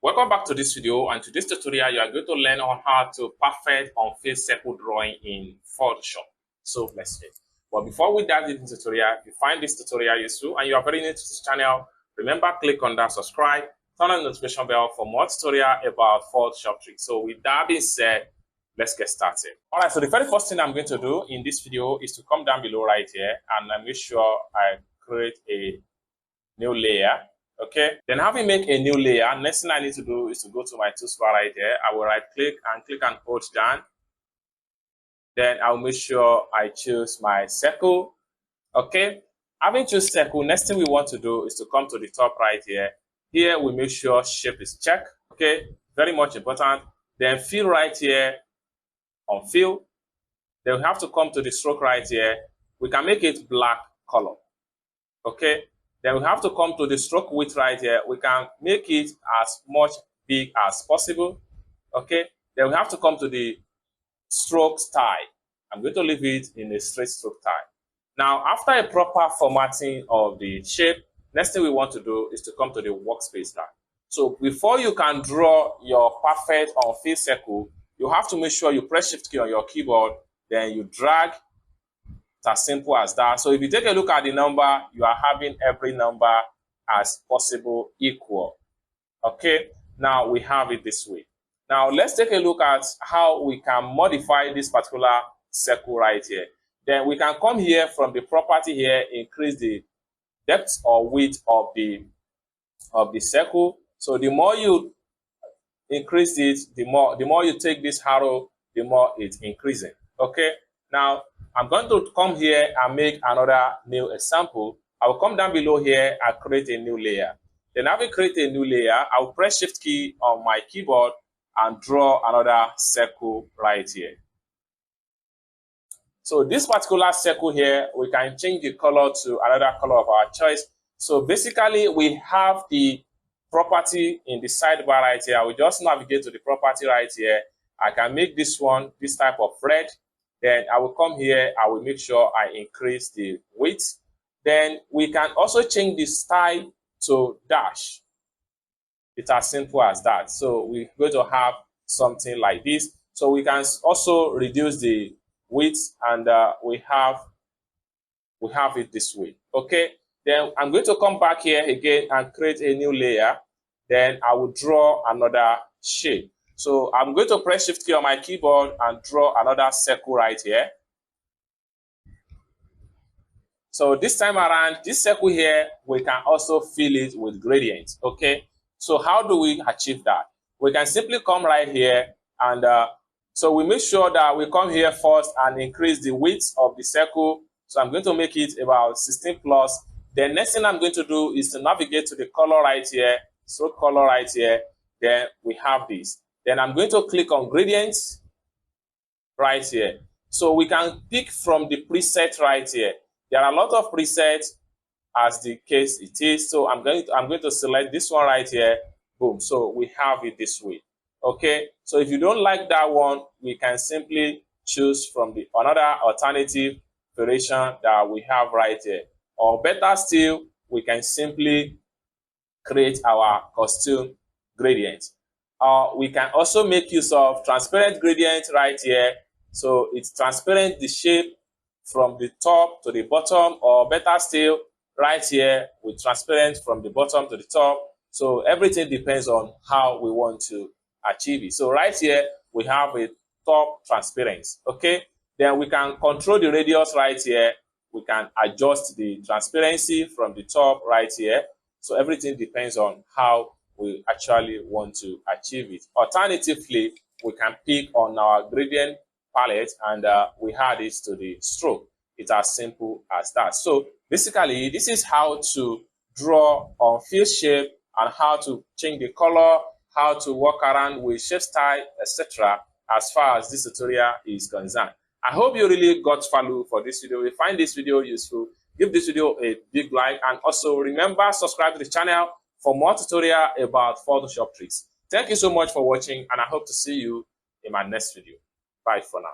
Welcome back to this video, and to this tutorial you are going to learn on how to perfect unfilled circle drawing in Photoshop. So let's get. But before we dive into the tutorial, if you find this tutorial useful and you are very new to this channel, remember click on that subscribe, turn on the notification bell for more tutorial about Photoshop tricks. So with that being said, let's get started. All right, so the very first thing I'm going to do in this video is to come down below right here and make sure I create a new layer. Okay, then having made a new layer, next thing I need to do is to go to my toolbar right here. I will right click and hold down. Then I'll make sure I choose my circle. Okay, having choose circle, next thing we want to do is to come to the top right here. Here we make sure shape is checked. Okay, very much important. Then fill right here on fill. Then we have to come to the stroke right here. We can make it black color. Okay. Then we have to come to the stroke width right here. We can make it as much big as possible. Okay. Then we have to come to the stroke style. I'm going to leave it in a straight stroke style. Now, after a proper formatting of the shape, next thing we want to do is to come to the workspace now. So before you can draw your perfect unfilled circle, you have to make sure you press Shift key on your keyboard, then you drag. It's as simple as that. So if you take a look at the number, you are having every number as possible equal. Okay, now we have it this way. Now let's take a look at how we can modify this particular circle right here. Then we can come here from the property here, increase the depth or width of the circle. So the more you increase it, the more you take this arrow, the more it's increasing. Okay, now I'm going to come here and make another new example. I will come down below here and create a new layer. Then I will create a new layer. I will press Shift key on my keyboard and draw another circle right here. So this particular circle here, we can change the color to another color of our choice. So basically, we have the property in the sidebar right here. I will just navigate to the property right here. I can make this one this type of red. Then I will come here, I will make sure I increase the width. Then we can also change the style to dash. It's as simple as that. So we're going to have something like this. So we can also reduce the width, and we have it this way. Okay. Then I'm going to come back here again and create a new layer. Then I will draw another shape. So I'm going to press Shift key on my keyboard and draw another circle right here. So this time around, this circle here, we can also fill it with gradient. Okay. So how do we achieve that? We can simply come right here, and so we make sure that we come here first and increase the width of the circle. So I'm going to make it about 16 plus. The next thing I'm going to do is to navigate to the color right here, stroke color right here. Then we have this. Then I'm going to click on gradients right here. So we can pick from the preset right here. There are a lot of presets as the case it is. So I'm going to select this one right here. Boom. So we have it this way. Okay. So if you don't like that one, we can simply choose from the another alternative variation that we have right here. Or better still, we can simply create our custom gradient. We can also make use of transparent gradient right here. So it's transparent the shape from the top to the bottom, or better still, right here with transparent from the bottom to the top. So everything depends on how we want to achieve it. So right here, we have a top transparency. Okay. Then we can control the radius right here. We can adjust the transparency from the top right here. So everything depends on how we actually want to achieve it. Alternatively, we can pick on our gradient palette and we add it to the stroke. It's as simple as that. So basically, this is how to draw unfilled shape and how to change the color, how to work around with shape style, etc. as far as this tutorial is concerned. I hope you really got value for this video. If you find this video useful, give this video a big like, and also remember, subscribe to the channel for more tutorial about Photoshop tricks. Thank you so much for watching, and I hope to see you in my next video. Bye for now.